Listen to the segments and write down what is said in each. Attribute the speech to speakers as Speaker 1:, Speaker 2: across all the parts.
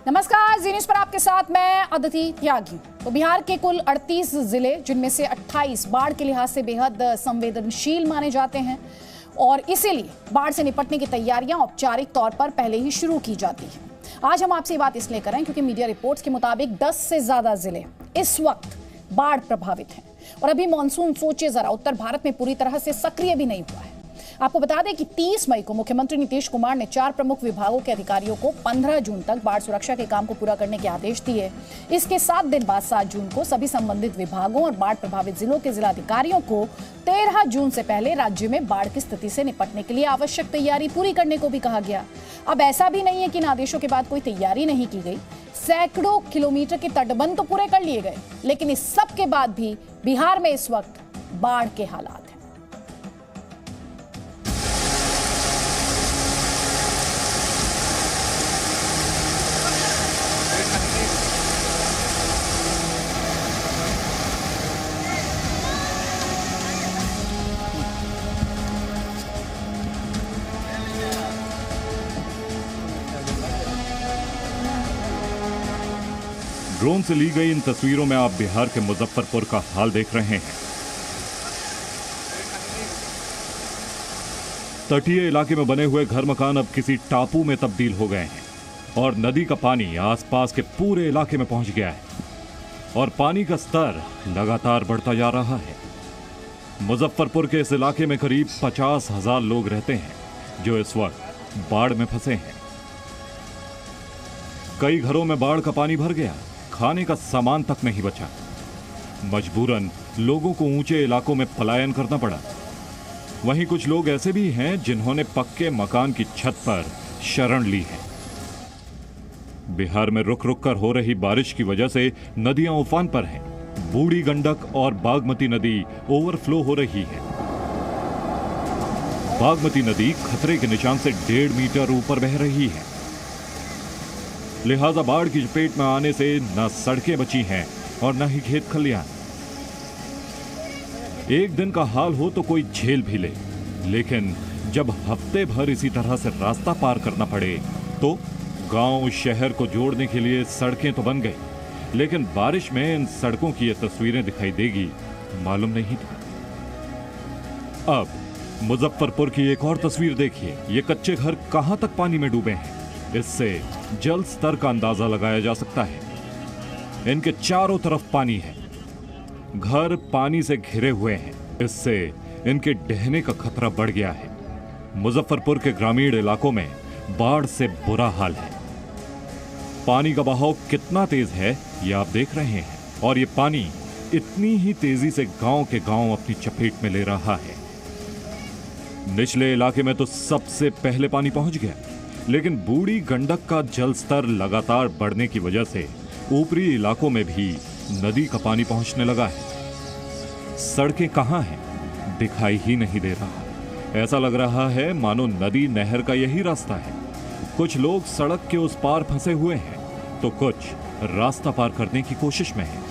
Speaker 1: नमस्कार, जी न्यूज़ पर आपके साथ मैं अदिति त्यागी। तो बिहार के कुल 38 जिले, जिनमें से 28 बाढ़ के लिहाज से बेहद संवेदनशील माने जाते हैं और इसीलिए बाढ़ से निपटने की तैयारियां औपचारिक तौर पर पहले ही शुरू की जाती हैं। आज हम आपसे ये बात इसलिए कर रहे हैं क्योंकि मीडिया रिपोर्ट्स के मुताबिक 10 से ज्यादा जिले इस वक्त बाढ़ प्रभावित हैं और अभी मानसून सोचिए जरा उत्तर भारत में पूरी तरह से सक्रिय भी नहीं हुआ है। आपको बता दें कि 30 मई को मुख्यमंत्री नीतीश कुमार ने 4 प्रमुख विभागों के अधिकारियों को 15 जून तक बाढ़ सुरक्षा के काम को पूरा करने के आदेश दिए। इसके 7 दिन बाद 7 जून को सभी संबंधित विभागों और बाढ़ प्रभावित जिलों के जिलाधिकारियों को 13 जून से पहले राज्य में बाढ़ की स्थिति से निपटने के लिए आवश्यक तैयारी पूरी करने को भी कहा गया। अब ऐसा भी नहीं है कि इन आदेशों के बाद कोई तैयारी नहीं की गई। सैकड़ों किलोमीटर के तटबंध तो पूरे कर लिए गए, लेकिन इस सब के बाद भी बिहार में इस वक्त बाढ़ के हालात हैं।
Speaker 2: ड्रोन से ली गई इन तस्वीरों में आप बिहार के मुजफ्फरपुर का हाल देख रहे हैं। तटीय इलाके में बने हुए घर मकान अब किसी टापू में तब्दील हो गए हैं और नदी का पानी आसपास के पूरे इलाके में पहुंच गया है और पानी का स्तर लगातार बढ़ता जा रहा है। मुजफ्फरपुर के इस इलाके में करीब 50,000 लोग रहते हैं जो इस वक्त बाढ़ में फंसे हैं। कई घरों में बाढ़ का पानी भर गया, खाने का सामान तक नहीं बचा। मजबूरन लोगों को ऊंचे इलाकों में पलायन करना पड़ा। वहीं कुछ लोग ऐसे भी हैं जिन्होंने पक्के मकान की छत पर शरण ली है। बिहार में रुक रुक कर हो रही बारिश की वजह से नदियां उफान पर हैं। बूढ़ी गंडक और बागमती नदी ओवरफ्लो हो रही है। बागमती नदी खतरे के निशान से 1.5 मीटर ऊपर बह रही है। लिहाजा बाढ़ की चपेट में आने से न सड़कें बची हैं और न ही खेत खलियान। एक दिन का हाल हो तो कोई झेल भी ले, लेकिन जब हफ्ते भर इसी तरह से रास्ता पार करना पड़े तो गांव शहर को जोड़ने के लिए सड़कें तो बन गई, लेकिन बारिश में इन सड़कों की ये तस्वीरें दिखाई देगी मालूम नहीं था। अब मुजफ्फरपुर की एक और तस्वीर देखिए। ये कच्चे घर कहां तक पानी में डूबे हैं, इससे जल स्तर का अंदाजा लगाया जा सकता है। इनके चारों तरफ पानी है, घर पानी से घिरे हुए हैं, इससे इनके ढहने का खतरा बढ़ गया है। मुजफ्फरपुर के ग्रामीण इलाकों में बाढ़ से बुरा हाल है। पानी का बहाव कितना तेज है ये आप देख रहे हैं और ये पानी इतनी ही तेजी से गांव के गांव अपनी चपेट में ले रहा है। निचले इलाके में तो सबसे पहले पानी पहुंच गया, लेकिन बूढ़ी गंडक का जल स्तर लगातार बढ़ने की वजह से ऊपरी इलाकों में भी नदी का पानी पहुंचने लगा है। सड़कें कहां हैं दिखाई ही नहीं दे रहा। ऐसा लग रहा है मानो नदी नहर का यही रास्ता है। कुछ लोग सड़क के उस पार फंसे हुए हैं तो कुछ रास्ता पार करने की कोशिश में हैं।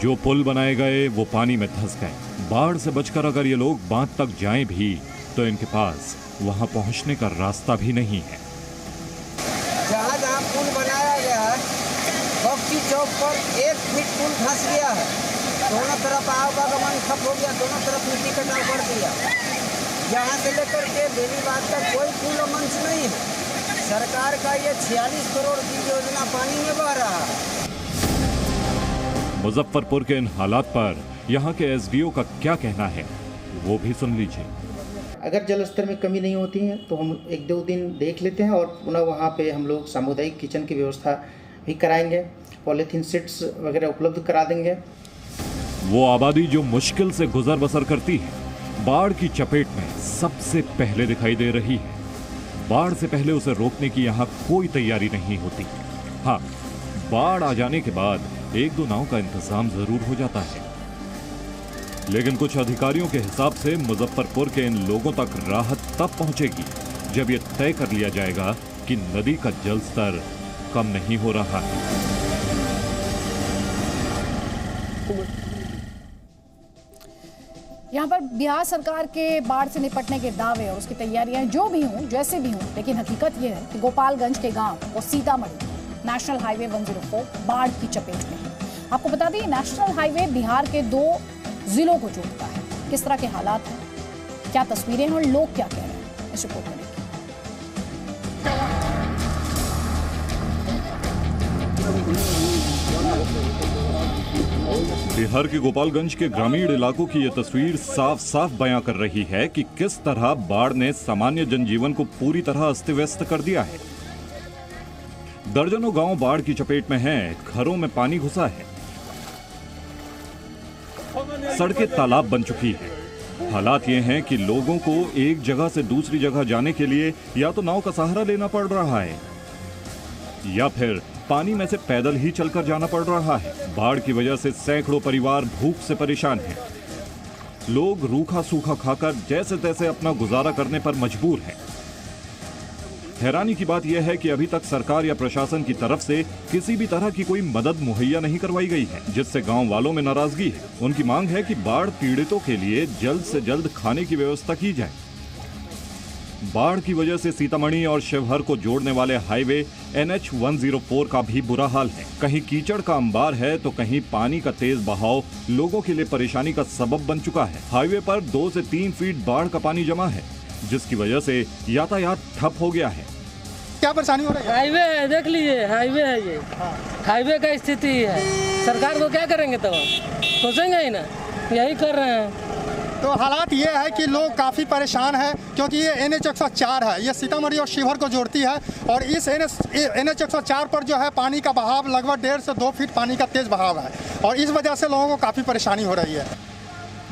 Speaker 2: जो पुल बनाए गए वो पानी में धंस गए। बाढ़ से बचकर अगर ये लोग बांध तक जाएं भी तो इनके पास वहां पहुंचने का रास्ता भी नहीं है।
Speaker 3: जहाँ जहाँ पुल बनाया गया है, बख्शी चौक पर 1 फीट पुल धंस गया है। दोनों तरफ आवागमन ठप हो गया, दोनों तरफ मिट्टी कटाव कर दिया। यहाँ से लेकर के बेनीबाद तक कोई पुल मंच नहीं है। सरकार का ये 46 करोड़ की योजना पानी में बह रहा है।
Speaker 2: मुजफ्फरपुर के इन हालात पर यहाँ के एसडीओ का क्या कहना है वो भी सुन लीजिए।
Speaker 4: अगर जल स्तर में कमी नहीं होती है तो हम 1-2 दिन देख लेते हैं और पुनः वहाँ पे हम लोग सामुदायिक किचन की व्यवस्था भी कराएंगे, पॉलीथीन सीट्स वगैरह उपलब्ध करा देंगे।
Speaker 2: वो आबादी जो मुश्किल से गुजर बसर करती है, बाढ़ की चपेट में सबसे पहले दिखाई दे रही है। बाढ़ से पहले उसे रोकने की यहाँ कोई तैयारी नहीं होती। हाँ, बाढ़ आ जाने के बाद 1-2 नाव का इंतजाम जरूर हो जाता है, लेकिन कुछ अधिकारियों के हिसाब से मुजफ्फरपुर के इन लोगों तक राहत तब पहुंचेगी जब यह तय कर लिया जाएगा कि नदी का जल स्तर कम नहीं हो रहा है।
Speaker 1: यहाँ पर बिहार सरकार के बाढ़ से निपटने के दावे और उसकी तैयारियां जो भी हों, जैसे भी हों, लेकिन हकीकत यह है कि गोपालगंज के गांव और सीतामढ़ी नेशनल हाईवे 104 बाढ़ की चपेट में है। आपको बता दें, नेशनल हाईवे बिहार के 2 जिलों को जोड़ता है। किस तरह के हालात हैं, क्या तस्वीरें हैं और लोग क्या कह रहे हैं, इस रिपोर्ट में देखिए।
Speaker 2: बिहार के गोपालगंज के ग्रामीण इलाकों की यह तस्वीर साफ साफ बयां कर रही है कि किस तरह बाढ़ ने सामान्य जनजीवन को पूरी तरह अस्त व्यस्त कर दिया है। दर्जनों गांव बाढ़ की चपेट में हैं, घरों में पानी घुसा है, सड़कें तालाब बन चुकी हैं। हालात ये हैं कि लोगों को एक जगह से दूसरी जगह जाने के लिए या तो नाव का सहारा लेना पड़ रहा है या फिर पानी में से पैदल ही चलकर जाना पड़ रहा है। बाढ़ की वजह से सैकड़ों परिवार भूख से परेशान हैं। लोग रूखा सूखा खाकर जैसे तैसे अपना गुजारा करने पर मजबूर हैं। हैरानी की बात यह है कि अभी तक सरकार या प्रशासन की तरफ से किसी भी तरह की कोई मदद मुहैया नहीं करवाई गई है, जिससे गांव वालों में नाराजगी है। उनकी मांग है कि बाढ़ पीड़ितों के लिए जल्द से जल्द खाने की व्यवस्था की जाए। बाढ़ की वजह से सीतामढ़ी और शिवहर को जोड़ने वाले हाईवे NH 104 का भी बुरा हाल है। कहीं कीचड़ का अंबार है तो कहीं पानी का तेज बहाव लोगों के लिए परेशानी का सबब बन चुका है। हाईवे पर 2 से 3 फीट बाढ़ का पानी जमा है, जिसकी वजह से यातायात ठप हो गया है।
Speaker 5: क्या परेशानी हो रही है?
Speaker 6: हाईवे है, देख लीजिए, हाईवे है ये। हाईवे का स्थिति है, सरकार को क्या करेंगे तब? सोचेंगे ही ना, यही कर रहे हैं।
Speaker 5: तो हालात ये है कि लोग काफ़ी परेशान हैं, क्योंकि ये NH 104 है, ये सीतामढ़ी और शिवहर को जोड़ती है। और इस NH 104 पर जो है पानी का बहाव लगभग 1.5 से 2 फीट पानी का तेज बहाव है, और इस वजह से लोगों को काफ़ी परेशानी हो रही है।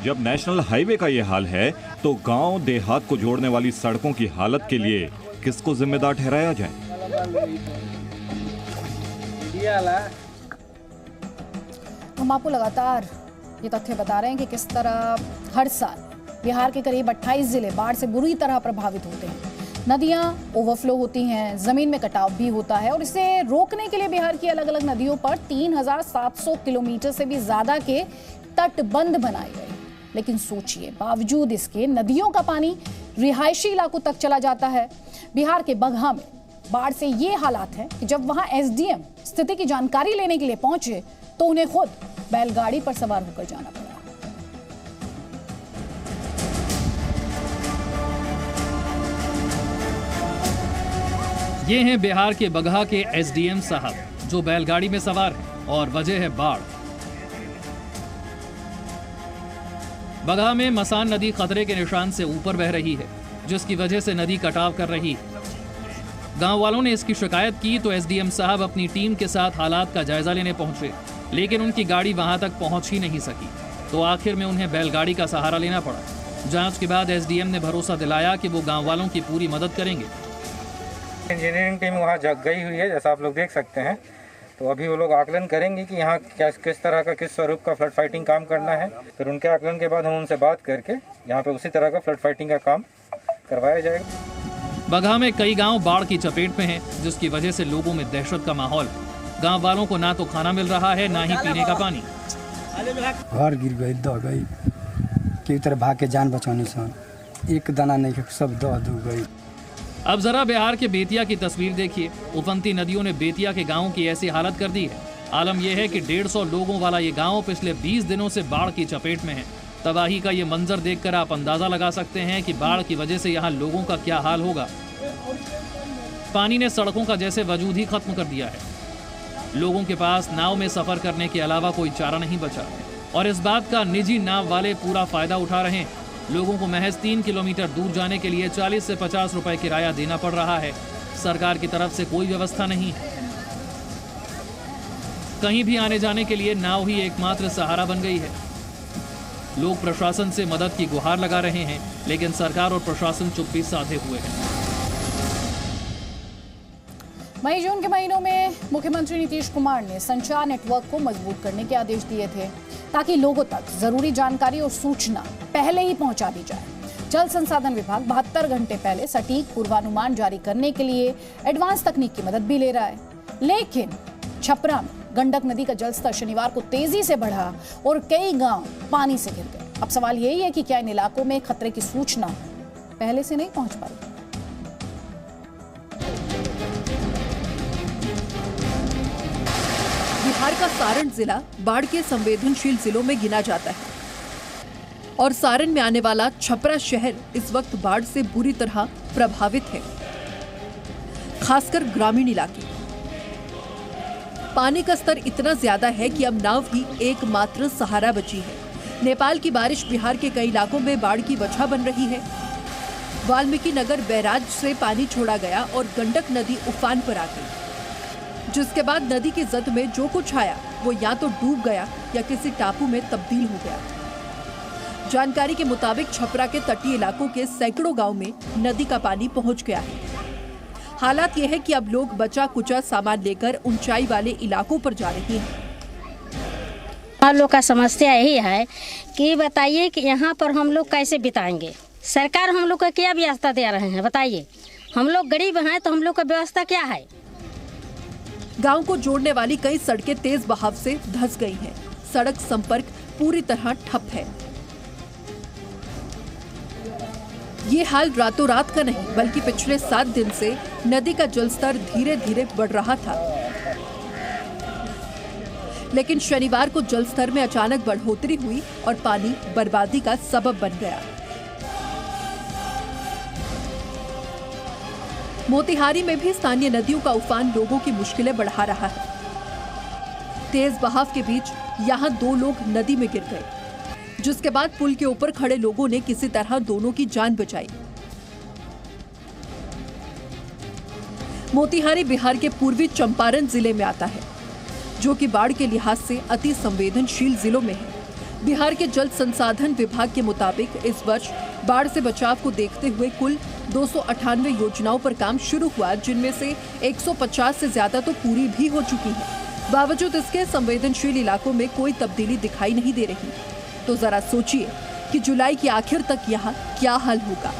Speaker 2: जब नेशनल हाईवे का ये हाल है तो गांव देहात को जोड़ने वाली सड़कों की हालत के लिए किसको जिम्मेदार ठहराया जाए?
Speaker 1: हम आपको लगातार ये तथ्य बता रहे हैं कि किस तरह हर साल बिहार के करीब 28 जिले बाढ़ से बुरी तरह प्रभावित होते हैं। नदियां ओवरफ्लो होती हैं, जमीन में कटाव भी होता है, और इसे रोकने के लिए बिहार की अलग अलग नदियों पर 3700 किलोमीटर से भी ज्यादा के तटबंध बनाए गए। लेकिन सोचिए, बावजूद इसके नदियों का पानी रिहायशी इलाकों तक चला जाता है। बिहार के बगहा में बाढ़ से ये हालात हैं कि जब वहां SDM स्थिति की जानकारी लेने के लिए पहुंचे तो उन्हें खुद बैलगाड़ी पर सवार होकर जाना पड़ा।
Speaker 7: ये हैं बिहार के बगहा के SDM साहब, जो बैलगाड़ी में सवार हैं, और वजह है बाढ़। बगहा में मसान नदी खतरे के निशान से ऊपर बह रही है, जिसकी वजह से नदी कटाव कर रही है। गांव वालों ने इसकी शिकायत की तो SDM साहब अपनी टीम के साथ हालात का जायजा लेने पहुंचे, लेकिन उनकी गाड़ी वहां तक पहुंच ही नहीं सकी, तो आखिर में उन्हें बैलगाड़ी का सहारा लेना पड़ा। जांच के बाद SDM ने भरोसा दिलाया कि वो गांव वालों की पूरी मदद करेंगे।
Speaker 8: इंजीनियरिंग टीम वहाँ गई हुई है, जैसा आप लोग देख सकते हैं। तो अभी वो लोग आकलन करेंगे कि यहाँ किस तरह का, किस स्वरूप का फ्लड फाइटिंग काम करना है। फिर उनके आकलन के बाद हम उनसे बात करके यहाँ पे उसी तरह का फ्लड फाइटिंग का काम करवाया जाएगा।
Speaker 7: बगहा में कई गांव बाढ़ की चपेट में हैं, जिसकी वजह से लोगों में दहशत का माहौल। गांव वालों को ना तो खाना मिल रहा है, ना ही पीने का पानी।
Speaker 9: घर गिर गई, दह गई, की तरह भाग के जान बचाने से एक दाना नहीं, सब दह दू गई।
Speaker 7: अब जरा बिहार के बेतिया की तस्वीर देखिए। उफनती नदियों ने बेतिया के गांवों की ऐसी हालत कर दी है। आलम यह है कि 150 लोगों वाला ये गांव पिछले 20 दिनों से बाढ़ की चपेट में है। तबाही का ये मंजर देखकर आप अंदाजा लगा सकते हैं कि बाढ़ की वजह से यहाँ लोगों का क्या हाल होगा। पानी ने सड़कों का जैसे वजूद ही खत्म कर दिया है। लोगों के पास नाव में सफर करने के अलावा कोई चारा नहीं बचा, और इस बात का निजी नाव वाले पूरा फायदा उठा रहे हैं। लोगों को महज 3 किलोमीटर दूर जाने के लिए 40 से 50 रुपए किराया देना पड़ रहा है। सरकार की तरफ से कोई व्यवस्था नहीं है। कहीं भी आने जाने के लिए नाव ही एकमात्र सहारा बन गई है। लोग प्रशासन से मदद की गुहार लगा रहे हैं, लेकिन सरकार और प्रशासन चुप्पी साधे हुए हैं।
Speaker 1: मई जून के महीनों में मुख्यमंत्री नीतीश कुमार ने संचार नेटवर्क को मजबूत करने के आदेश दिए थे, ताकि लोगों तक जरूरी जानकारी और सूचना पहले ही पहुंचा दी जाए। जल संसाधन विभाग 72 घंटे पहले सटीक पूर्वानुमान जारी करने के लिए एडवांस तकनीक की मदद भी ले रहा है। लेकिन छपरा में गंडक नदी का जलस्तर शनिवार को तेजी से बढ़ा और कई गांव पानी से घिर गए। अब सवाल यही है कि क्या इन इलाकों में खतरे की सूचना पहले से नहीं पहुंच पाई।
Speaker 10: बिहार का सारण जिला बाढ़ के संवेदनशील जिलों में गिना जाता है और सारण में आने वाला छपरा शहर इस वक्त बाढ़ से बुरी तरह प्रभावित है, खासकर ग्रामीण इलाके। पानी का स्तर इतना ज्यादा है कि अब नाव ही एकमात्र सहारा बची है। नेपाल की बारिश बिहार के कई इलाकों में बाढ़ की वजह बन रही है। वाल्मीकि नगर बैराज से पानी छोड़ा गया और गंडक नदी उफान पर आ गई, जिसके बाद नदी की जद में जो कुछ आया वो या तो डूब गया या किसी टापू में तब्दील हो गया। जानकारी के मुताबिक छपरा के तटीय इलाकों के सैकड़ों गांव में नदी का पानी पहुंच गया है। हालात यह है कि अब लोग बचा कुचा सामान लेकर ऊंचाई वाले इलाकों पर जा रहे हैं।
Speaker 11: हम लोग का समस्या यही है कि बताइए कि यहाँ पर हम लोग कैसे बिताएंगे। सरकार हम लोग का क्या व्यवस्था दे रहे हैं बताइए। हम लोग गरीब हैं तो हम लोग का व्यवस्था क्या है।
Speaker 10: गांव को जोड़ने वाली कई सड़कें तेज बहाव से धंस गई हैं। सड़क संपर्क पूरी तरह ठप है। ये हाल रातों रात का नहीं बल्कि पिछले 7 दिन से नदी का जलस्तर धीरे धीरे बढ़ रहा था, लेकिन शनिवार को जलस्तर में अचानक बढ़ोतरी हुई और पानी बर्बादी का सबब बन गया। मोतिहारी में भी स्थानीय नदियों का उफान लोगों की मुश्किलें बढ़ा रहा है। तेज बहाव के बीच यहां 2 लोग नदी में गिर गए, जिसके बाद पुल के ऊपर खड़े लोगों ने किसी तरह दोनों की जान बचाई। मोतिहारी बिहार के पूर्वी चंपारण जिले में आता है, जो कि बाढ़ के लिहाज से अति संवेदनशील जिलों में है। बिहार के जल संसाधन विभाग के मुताबिक इस वर्ष बाढ़ से बचाव को देखते हुए कुल 298 योजनाओं पर काम शुरू हुआ, जिनमें से 150 से ज्यादा तो पूरी भी हो चुकी है। बावजूद इसके संवेदनशील इलाकों में कोई तब्दीली दिखाई नहीं दे रही। तो जरा सोचिए कि जुलाई की आखिर तक यहाँ क्या हाल होगा।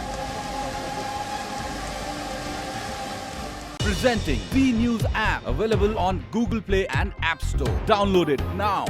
Speaker 12: Presenting V News app available on Google Play and App Store. Download it now.